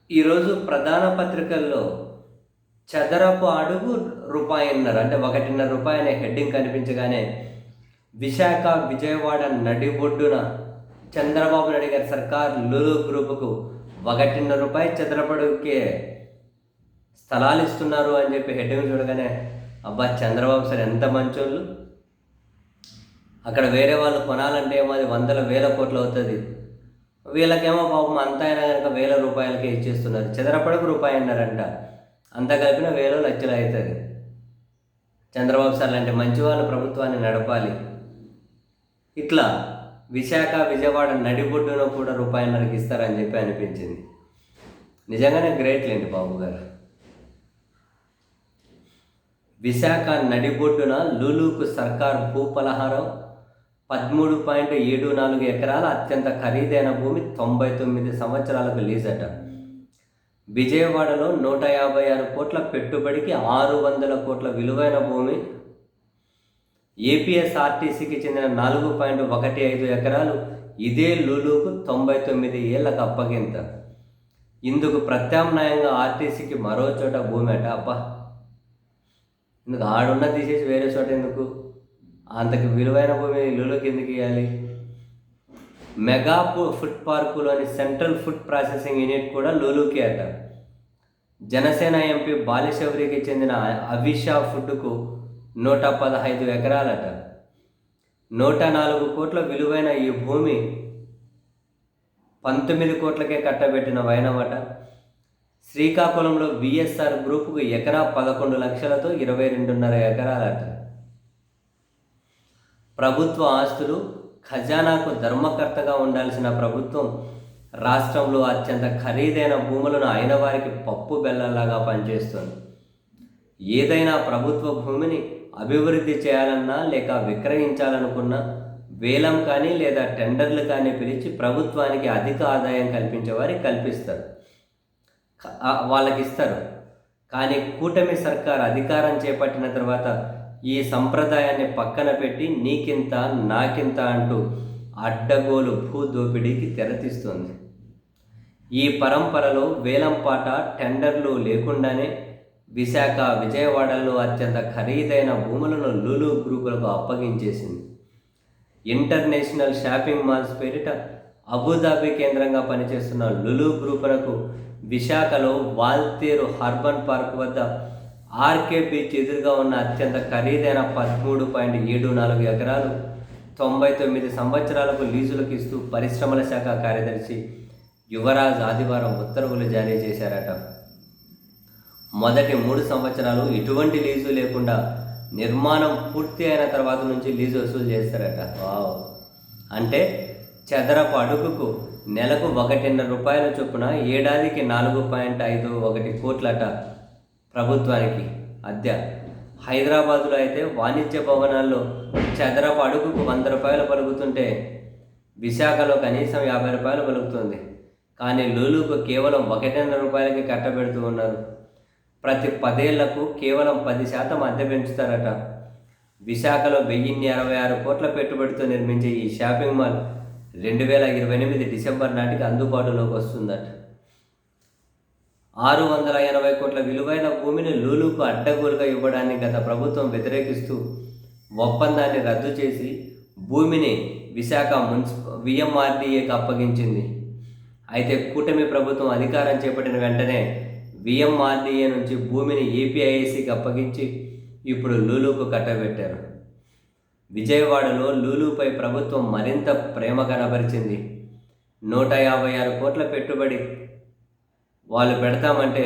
ఈరోజు ప్రధాన పత్రికల్లో చదరపు అడుగు రూపాయన్నర అంటే రూ. 1.5 అనే హెడ్డింగ్ కనిపించగానే విశాఖ విజయవాడ నడిబొడ్డున చంద్రబాబు నాయుడు గారి సర్కార్ లులు గ్రూపుకు రూపాయి చదరపు అడుగుకే స్థలాలు ఇస్తున్నారు అని చెప్పి హెడ్డింగ్ చూడగానే అబ్బా చంద్రబాబు సార్ ఎంత మంచోళ్ళు, అక్కడ వేరే వాళ్ళు కొనాలంటే ఏమో అది వందల వేల కోట్లు అవుతుంది, వీళ్ళకేమో పాపం అంతా అయినా కనుక రూపాయలకే ఇచ్చేస్తున్నారు. చదరపడకు రూపాయన్నారంట, అంతా కలిపిన లక్షలు అవుతుంది. చంద్రబాబు సార్ లాంటి మంచి వాళ్ళు ప్రభుత్వాన్ని నడపాలి. ఇట్లా విశాఖ విజయవాడ నడిబొడ్డున కూడా రూపాయన్నరకి ఇస్తారని చెప్పి అనిపించింది. నిజంగానే గ్రేట్లేండి బాబు గారు. విశాఖ నడిబొడ్డున లులుకు సర్కార్ భూపలహారం 13.74 ఎకరాల అత్యంత ఖరీదైన భూమి 99 సంవత్సరాలకు లీజట. విజయవాడలో 156 కోట్ల పెట్టుబడికి 600 కోట్ల విలువైన భూమి. ఏపీఎస్ఆర్టీసీకి చెందిన 4.15 ఎకరాలు ఇదే లులుకు 99 ఏళ్లకు అప్పగింత. ఇందుకు ప్రత్యామ్నాయంగా ఆర్టీసీకి మరో చోట భూమి అట. అబ్బా, ఇందుకు ఆడున్న తీసేసి వేరే చోట ఎందుకు? అంతకు విలువైన భూమి లులుకి ఎందుకు ఇవ్వాలి? మెగా ఫుడ్ పార్కులోని సెంట్రల్ ఫుడ్ ప్రాసెసింగ్ యూనిట్ కూడా లులుకి అట. జనసేన ఎంపీ బాలిశౌరికి చెందిన అవిషా ఫుడ్కు 115 ఎకరాలట. 104 కోట్ల విలువైన ఈ భూమి 19 కోట్లకే కట్టబెట్టిన వైనమట. శ్రీకాకుళంలో విఎస్ఆర్ గ్రూపుకు ఎకరా 11 లక్షలతో 22.5 ఎకరాలట. ప్రభుత్వ ఆస్తులు ఖజానాకు ధర్మకర్తగా ఉండాల్సిన ప్రభుత్వం రాష్ట్రంలో అత్యంత ఖరీదైన భూములను అయిన వారికి పప్పు బెల్లంలాగా పనిచేస్తుంది. ఏదైనా ప్రభుత్వ భూమిని అభివృద్ధి చేయాలన్నా లేక విక్రయించాలనుకున్నా వేలం కానీ లేదా టెండర్లు కానీ పిలిచి ప్రభుత్వానికి అధిక ఆదాయం కల్పించే వారికి కల్పిస్తారు, వాళ్ళకి ఇస్తారు. కానీ కూటమి సర్కార్ అధికారం చేపట్టిన తర్వాత ఈ సంప్రదాయాన్ని పక్కన పెట్టి నీకింత నాకింత అంటూ అడ్డగోలు భూ దోపిడీకి తెరతీస్తుంది. ఈ పరంపరలో వేలంపాట టెండర్లు లేకుండానే విశాఖ విజయవాడలో అత్యంత ఖరీదైన భూములను లులు గ్రూపులకు అప్పగించేసింది. ఇంటర్నేషనల్ షాపింగ్ మాల్స్ పేరిట అబుదాబి కేంద్రంగా పనిచేస్తున్న లులు గ్రూపులకు విశాఖలో వాల్తేరు అర్బన్ పార్క్ వద్ద ఆర్కే బీచ్ ఎదురుగా ఉన్న అత్యంత ఖరీదైన 13.74 ఎకరాలు 99 సంవత్సరాలకు లీజులకు ఇస్తూ పరిశ్రమల శాఖ కార్యదర్శి యువరాజ్ ఆదివారం ఉత్తర్వులు జారీ చేశారట. మొదటి 3 సంవత్సరాలు ఎటువంటి లీజు లేకుండా నిర్మాణం పూర్తి అయిన తర్వాత నుంచి లీజు వసూలు చేస్తారట. వావ్! అంటే చదరపు అడుగుకు నెలకు 1.5 రూపాయల చొప్పున ఏడాదికి 4.51 కోట్లట ప్రభుత్వానికి అద్దె. హైదరాబాదులో అయితే వాణిజ్య భవనాల్లో చదరపు అడుగుకు 100 రూపాయలు పలుకుతుంటే విశాఖలో కనీసం 50 రూపాయలు పలుకుతుంది. కానీ లులుకు కేవలం 1.5 రూపాయలకి కట్టబెడుతూ ఉన్నారు. ప్రతి 10 ఏళ్లకు కేవలం 10% అద్దె పెంచుతారట. విశాఖలో 1066 కోట్ల పెట్టుబడితో నిర్మించే ఈ షాపింగ్ మాల్ 2028 డిసెంబర్ నాటికి అందుబాటులోకి వస్తుందట. 680 కోట్ల విలువైన భూమిని లులుకు అడ్డగోలుగా ఇవ్వడాన్ని గత ప్రభుత్వం వ్యతిరేకిస్తూ ఒప్పందాన్ని రద్దు చేసి భూమిని విశాఖ విఎంఆర్డీఏకి అప్పగించింది. అయితే కూటమి ప్రభుత్వం అధికారం చేపట్టిన వెంటనే విఎంఆర్డీఏ నుంచి భూమిని ఏపీఐఏసీకి అప్పగించి ఇప్పుడు లులుకు కట్టబెట్టారు. విజయవాడలో లులుపై ప్రభుత్వం మరింత ప్రేమ కనబరిచింది. 156 కోట్ల పెట్టుబడి వాళ్ళు పెడతామంటే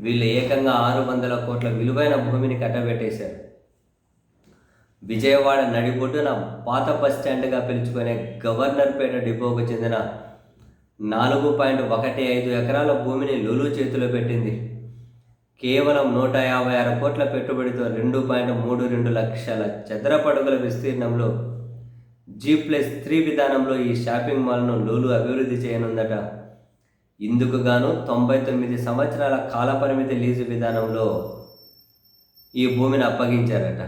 వీళ్ళు ఏకంగా 600 కోట్ల విలువైన భూమిని కట్టబెట్టేశారు. విజయవాడ నడిబొడ్డున పాత బస్ స్టాండ్గా పిలుచుకునే గవర్నర్పేట డిపోకు చెందిన 4.15 ఎకరాల భూమిని లులు చేతిలో పెట్టింది. కేవలం 156 కోట్ల పెట్టుబడితో 2.32 లక్షల చదరపు అడుగుల విస్తీర్ణంలో G+3 విధానంలో ఈ షాపింగ్ మాల్ను లులు అభివృద్ధి చేయనుందట. ఇందుకు గాను 99 సంవత్సరాల కాలపరిమితి లీజు విధానంలో ఈ భూమిని అప్పగించారట.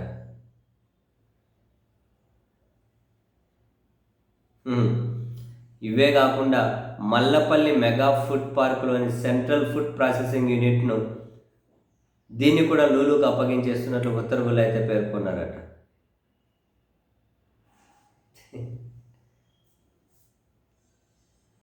ఇవే కాకుండా మల్లపల్లి మెగా ఫుడ్ పార్కులోని సెంట్రల్ ఫుడ్ ప్రాసెసింగ్ యూనిట్ను దీన్ని కూడా లూలుకు అప్పగించేస్తున్నట్లు ఉత్తర్వులు అయితే పేర్కొన్నారట.